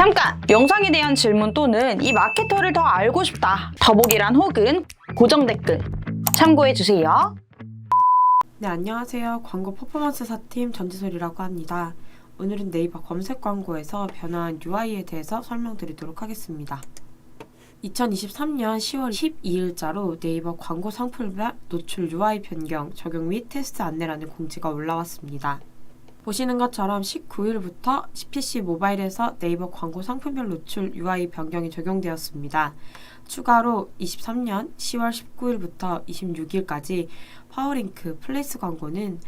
잠깐! 영상에 대한 질문 또는 이 마케터를 더 알고 싶다. 더보기란 혹은 고정 댓글 참고해주세요. 네, 안녕하세요. 광고 퍼포먼스 사팀 전지솔이라고 합니다. 오늘은 네이버 검색 광고에서 변화한 UI에 대해서 설명드리도록 하겠습니다. 2023년 10월 12일자로 네이버 광고 상품별 노출 UI 변경, 적용 및 테스트 안내라는 공지가 올라왔습니다. 보시는 것처럼 19일부터 PC 모바일에서 네이버 광고 상품별 노출 UI 변경이 적용되었습니다. 추가로 23년 10월 19일부터 26일까지 파워링크 플레이스 광고는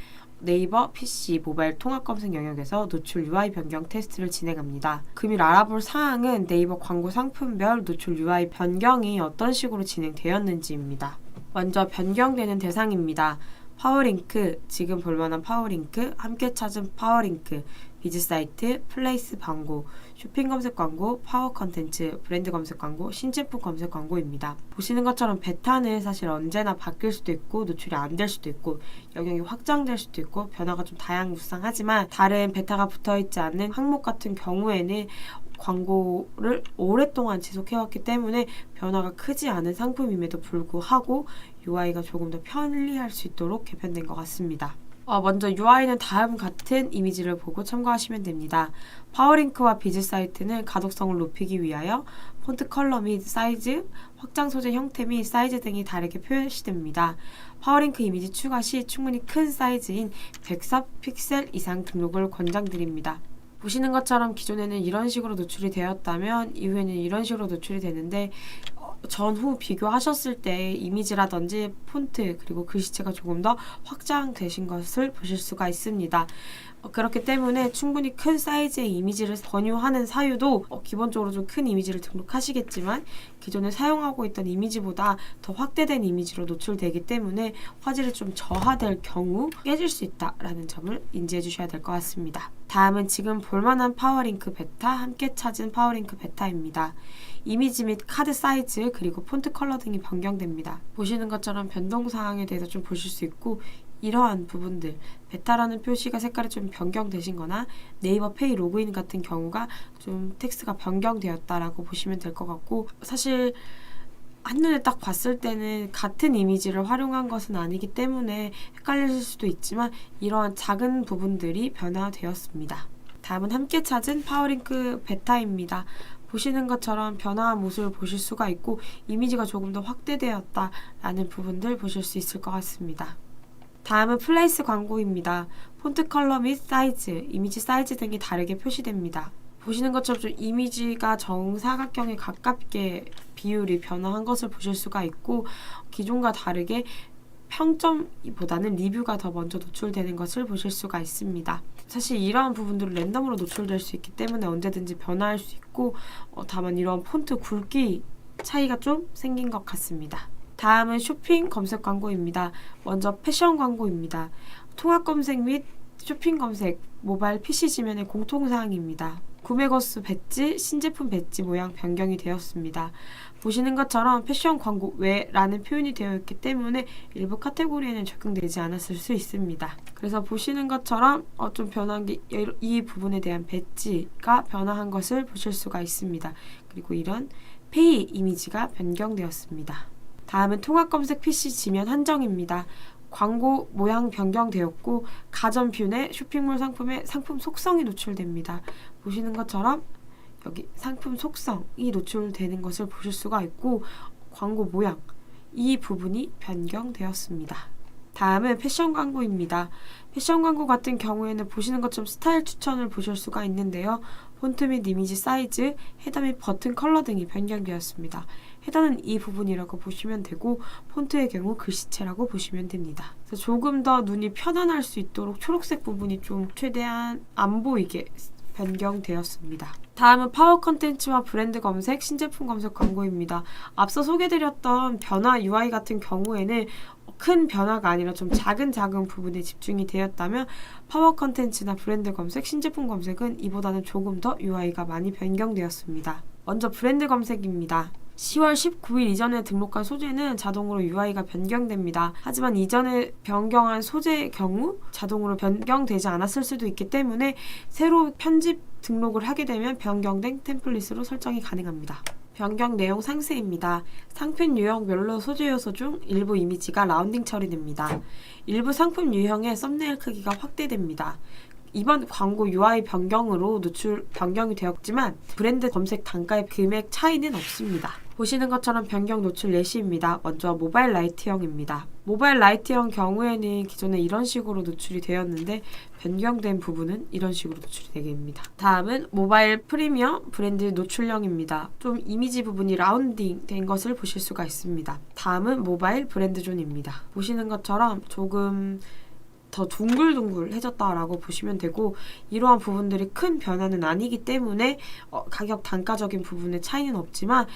네이버 PC 모바일 통합 검색 영역에서 노출 UI 변경 테스트를 진행합니다. 금일 알아볼 사항은 네이버 광고 상품별 노출 UI 변경이 어떤 식으로 진행되었는지입니다. 먼저 변경되는 대상입니다. 파워링크, 지금 볼만한 파워링크, 함께 찾은 파워링크, 비즈사이트, 플레이스 광고, 쇼핑 검색 광고, 파워 컨텐츠, 브랜드 검색 광고, 신제품 검색 광고입니다. 보시는 것처럼 베타는 사실 언제나 바뀔 수도 있고 노출이 안 될 수도 있고 영역이 확장될 수도 있고 변화가 좀 다양무쌍하지만 다른 베타가 붙어있지 않는 항목 같은 경우에는 광고를 오랫동안 지속해왔기 때문에 변화가 크지 않은 상품임에도 불구하고 UI가 조금 더 편리할 수 있도록 개편된 것 같습니다. 먼저 UI는 다음 같은 이미지를 보고 참고하시면 됩니다. 파워링크와 비즈사이트는 가독성을 높이기 위하여 폰트 컬러 및 사이즈, 확장 소재 형태 및 사이즈 등이 다르게 표시됩니다. 파워링크 이미지 추가 시 충분히 큰 사이즈인 104픽셀 이상 등록을 권장드립니다. 보시는 것처럼 기존에는 이런 식으로 노출이 되었다면 이후에는 이런 식으로 노출이 되는데 전후 비교하셨을 때 이미지라든지 폰트 그리고 글씨체가 조금 더 확장되신 것을 보실 수가 있습니다. 그렇기 때문에 충분히 큰 사이즈의 이미지를 권유하는 사유도 기본적으로 좀 큰 이미지를 등록하시겠지만 기존에 사용하고 있던 이미지보다 더 확대된 이미지로 노출되기 때문에 화질이 좀 저하될 경우 깨질 수 있다라는 점을 인지해 주셔야 될 것 같습니다. 다음은 지금 볼만한 파워링크 베타, 함께 찾은 파워링크 베타입니다. 이미지 및 카드 사이즈 그리고 폰트 컬러 등이 변경됩니다. 보시는 것처럼 변동사항에 대해서 좀 보실 수 있고 이러한 부분들, 베타라는 표시가 색깔이 좀 변경되신 거나 네이버 페이 로그인 같은 경우가 좀 텍스트가 변경되었다라고 보시면 될 것 같고 사실 한눈에 딱 봤을 때는 같은 이미지를 활용한 것은 아니기 때문에 헷갈릴 수도 있지만 이러한 작은 부분들이 변화되었습니다. 다음은 함께 찾은 파워링크 베타입니다. 보시는 것처럼 변화한 모습을 보실 수가 있고 이미지가 조금 더 확대되었다라는 부분들 보실 수 있을 것 같습니다. 다음은 플레이스 광고입니다. 폰트 컬러 및 사이즈, 이미지 사이즈 등이 다르게 표시됩니다. 보시는 것처럼 좀 이미지가 정사각형에 가깝게 비율이 변화한 것을 보실 수가 있고 기존과 다르게 평점보다는 리뷰가 더 먼저 노출되는 것을 보실 수가 있습니다. 사실 이러한 부분들은 랜덤으로 노출될 수 있기 때문에 언제든지 변화할 수 있고 다만 이런 폰트 굵기 차이가 좀 생긴 것 같습니다. 다음은 쇼핑 검색 광고입니다. 먼저 패션 광고입니다. 통합 검색 및 쇼핑 검색, 모바일 PC 지면의 공통사항입니다. 구매 건수 배지, 신제품 배지 모양 변경이 되었습니다. 보시는 것처럼 패션 광고 외라는 표현이 되어 있기 때문에 일부 카테고리에는 적용되지 않았을 수 있습니다. 그래서 보시는 것처럼 좀 변한 게 이 부분에 대한 배지가 변화한 것을 보실 수가 있습니다. 그리고 이런 페이 이미지가 변경되었습니다. 다음은 통합 검색 PC 지면 한정입니다. 광고 모양 변경되었고 가전 뷰 내 쇼핑몰 상품의 상품 속성이 노출됩니다. 보시는 것처럼 여기 상품 속성이 노출되는 것을 보실 수가 있고 광고 모양 이 부분이 변경되었습니다. 다음은 패션 광고입니다. 패션 광고 같은 경우에는 보시는 것처럼 스타일 추천을 보실 수가 있는데요. 폰트 및 이미지 사이즈, 헤더 및 버튼 컬러 등이 변경되었습니다. 헤더는 이 부분이라고 보시면 되고 폰트의 경우 글씨체라고 보시면 됩니다. 그래서 조금 더 눈이 편안할 수 있도록 초록색 부분이 좀 최대한 안 보이게 변경되었습니다. 다음은 파워 컨텐츠와 브랜드 검색, 신제품 검색 광고입니다. 앞서 소개드렸던 변화 UI 같은 경우에는 큰 변화가 아니라 좀 작은 부분에 집중이 되었다면 파워 컨텐츠나 브랜드 검색, 신제품 검색은 이보다는 조금 더 UI가 많이 변경되었습니다. 먼저 브랜드 검색입니다. 10월 19일 이전에 등록한 소재는 자동으로 UI가 변경됩니다. 하지만 이전에 변경한 소재의 경우 자동으로 변경되지 않았을 수도 있기 때문에 새로 편집 등록을 하게 되면 변경된 템플릿으로 설정이 가능합니다. 변경 내용 상세입니다. 상품 유형별로 소재 요소 중 일부 이미지가 라운딩 처리됩니다. 일부 상품 유형의 썸네일 크기가 확대됩니다. 이번 광고 UI 변경으로 노출 변경이 되었지만 브랜드 검색 단가의 금액 차이는 없습니다. 보시는 것처럼 변경 노출 예시입니다. 먼저 모바일 라이트형입니다. 모바일 라이트형 경우에는 기존에 이런 식으로 노출이 되었는데 변경된 부분은 이런 식으로 노출이 되게 됩니다. 다음은 모바일 프리미엄 브랜드 노출형입니다. 좀 이미지 부분이 라운딩 된 것을 보실 수가 있습니다. 다음은 모바일 브랜드 존입니다. 보시는 것처럼 조금 더 둥글둥글해졌다라고 보시면 되고 이러한 부분들이 큰 변화는 아니기 때문에 가격 단가적인 부분의 차이는 없지만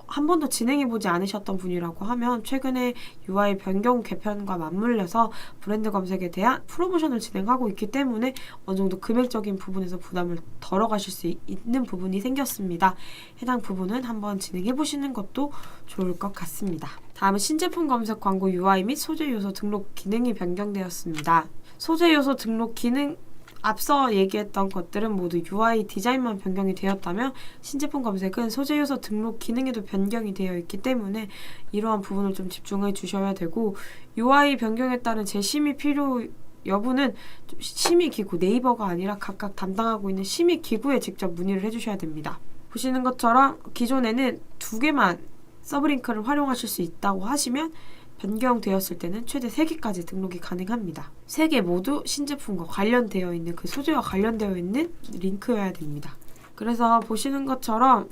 한 번도 진행해보지 않으셨던 분이라고 하면 최근에 UI 변경 개편과 맞물려서 브랜드 검색에 대한 프로모션을 진행하고 있기 때문에 어느 정도 금액적인 부분에서 부담을 덜어가실 수 있는 부분이 생겼습니다. 해당 부분은 한번 진행해보시는 것도 좋을 것 같습니다. 다음은 신제품 검색 광고 UI 및 소재 요소 등록 기능이 변경되었습니다. 소재 요소 등록 기능 앞서 얘기했던 것들은 모두 UI 디자인만 변경이 되었다면 신제품 검색은 소재 요소 등록 기능에도 변경이 되어 있기 때문에 이러한 부분을 좀 집중해 주셔야 되고 UI 변경에 따른 재심의 필요 여부는 심의기구 네이버가 아니라 각각 담당하고 있는 심의기구에 직접 문의를 해주셔야 됩니다. 보시는 것처럼 기존에는 2개만 서브링크를 활용하실 수 있다고 하시면 변경되었을 때는 최대 3개까지 등록이 가능합니다. 3개 모두 신제품과 관련되어 있는 그 소재와 관련되어 있는 링크여야 됩니다. 그래서 보시는 것처럼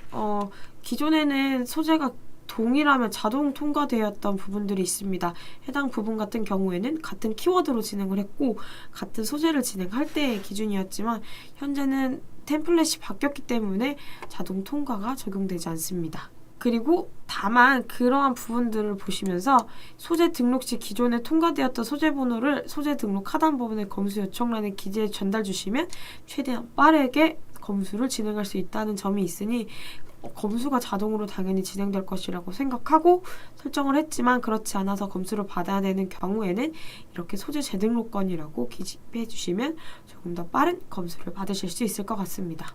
기존에는 소재가 동일하면 자동 통과되었던 부분들이 있습니다. 해당 부분 같은 경우에는 같은 키워드로 진행을 했고 같은 소재를 진행할 때의 기준이었지만 현재는 템플릿이 바뀌었기 때문에 자동 통과가 적용되지 않습니다. 그리고 다만 그러한 부분들을 보시면서 소재 등록 시 기존에 통과되었던 소재 번호를 소재 등록 하단 부분의 검수 요청란에 기재해 전달 주시면 최대한 빠르게 검수를 진행할 수 있다는 점이 있으니 검수가 자동으로 당연히 진행될 것이라고 생각하고 설정을 했지만 그렇지 않아서 검수를 받아야 되는 경우에는 이렇게 소재 재등록건이라고 기재해 주시면 조금 더 빠른 검수를 받으실 수 있을 것 같습니다.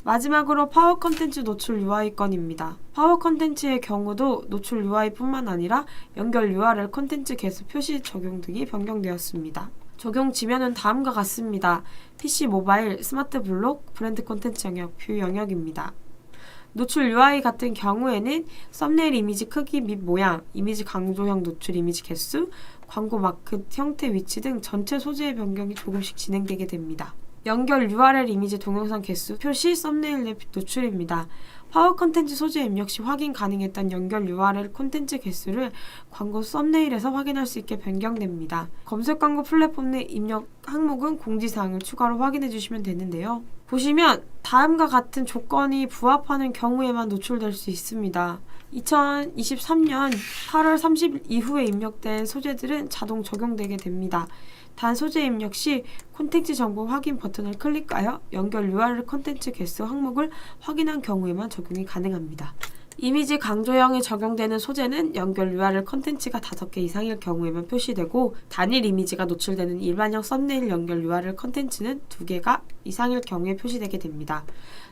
마지막으로 파워 컨텐츠 노출 UI 건입니다. 파워 컨텐츠의 경우도 노출 UI뿐만 아니라 연결 URL 컨텐츠 개수 표시 적용 등이 변경되었습니다. 적용 지면은 다음과 같습니다. PC, 모바일, 스마트 블록, 브랜드 콘텐츠 영역, 뷰 영역입니다. 노출 UI 같은 경우에는 썸네일 이미지 크기 및 모양, 이미지 강조형 노출 이미지 개수, 광고 마크 형태 위치 등 전체 소재의 변경이 조금씩 진행되게 됩니다. 연결 URL 이미지 동영상 개수, 표시, 썸네일 내 노출입니다. 파워 컨텐츠 소재 입력 시 확인 가능했던 연결 URL 콘텐츠 개수를 광고 썸네일에서 확인할 수 있게 변경됩니다. 검색 광고 플랫폼 내 입력 항목은 공지사항을 추가로 확인해 주시면 되는데요. 보시면 다음과 같은 조건이 부합하는 경우에만 노출될 수 있습니다. 2023년 8월 30일 이후에 입력된 소재들은 자동 적용되게 됩니다. 단 소재 입력 시 콘텐츠 정보 확인 버튼을 클릭하여 연결 URL 콘텐츠 개수 항목을 확인한 경우에만 적용이 가능합니다. 이미지 강조형에 적용되는 소재는 연결 URL 콘텐츠가 5개 이상일 경우에만 표시되고 단일 이미지가 노출되는 일반형 썸네일 연결 URL 콘텐츠는 2개가 이상일 경우에 표시되게 됩니다.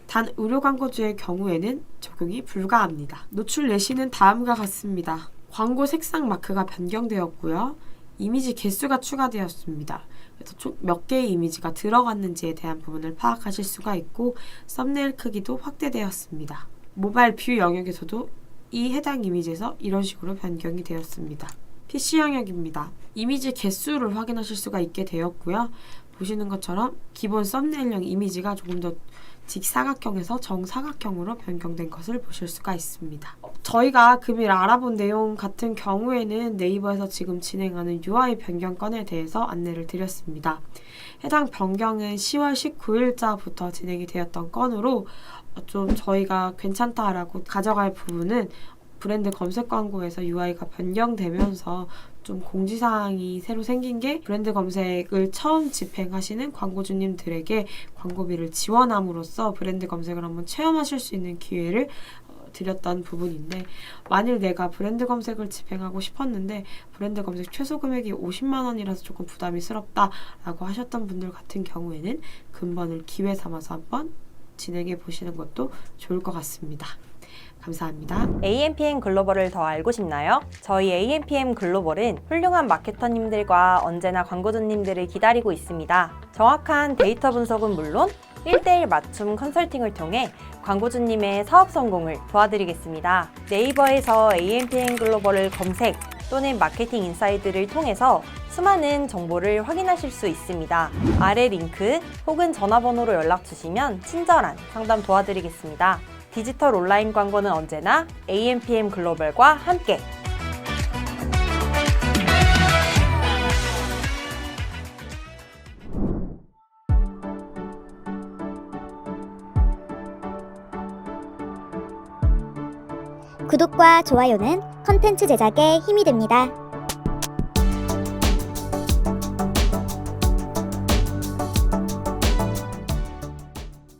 단 의료 광고주의 경우에는 적용이 불가합니다. 노출 예시는 다음과 같습니다. 광고 색상 마크가 변경되었고요. 이미지 개수가 추가되었습니다. 그래서 총 몇 개의 이미지가 들어갔는지에 대한 부분을 파악하실 수가 있고 썸네일 크기도 확대되었습니다. 모바일 뷰 영역에서도 이 해당 이미지에서 이런 식으로 변경이 되었습니다. PC 영역입니다. 이미지 개수를 확인하실 수가 있게 되었고요. 보시는 것처럼 기본 썸네일형 이미지가 조금 더 직사각형에서 정사각형으로 변경된 것을 보실 수가 있습니다. 저희가 금일 알아본 내용 같은 경우에는 네이버에서 지금 진행하는 UI 변경 건에 대해서 안내를 드렸습니다. 해당 변경은 10월 19일자부터 진행이 되었던 건으로 좀 저희가 괜찮다라고 가져갈 부분은 브랜드 검색 광고에서 UI가 변경되면서 좀 공지사항이 새로 생긴 게 브랜드 검색을 처음 집행하시는 광고주님들에게 광고비를 지원함으로써 브랜드 검색을 한번 체험하실 수 있는 기회를 드렸던 부분인데, 만일 내가 브랜드 검색을 집행하고 싶었는데 브랜드 검색 최소 금액이 50만 원이라서 조금 부담스럽다 라고 하셨던 분들 같은 경우에는 근본을 기회 삼아서 한번 진행해 보시는 것도 좋을 것 같습니다. 감사합니다. AMPM 글로벌을 더 알고 싶나요? 저희 AMPM 글로벌은 훌륭한 마케터님들과 언제나 광고주님들을 기다리고 있습니다. 정확한 데이터 분석은 물론 1:1 맞춤 컨설팅을 통해 광고주님의 사업 성공을 도와드리겠습니다. 네이버에서 AMPM 글로벌을 검색 또는 마케팅 인사이드를 통해서 수많은 정보를 확인하실 수 있습니다. 아래 링크 혹은 전화번호로 연락 주시면 친절한 상담 도와드리겠습니다. 디지털 온라인 광고는 언제나 AMPM 글로벌과 함께! 구독과 좋아요는 컨텐츠 제작에 힘이 됩니다.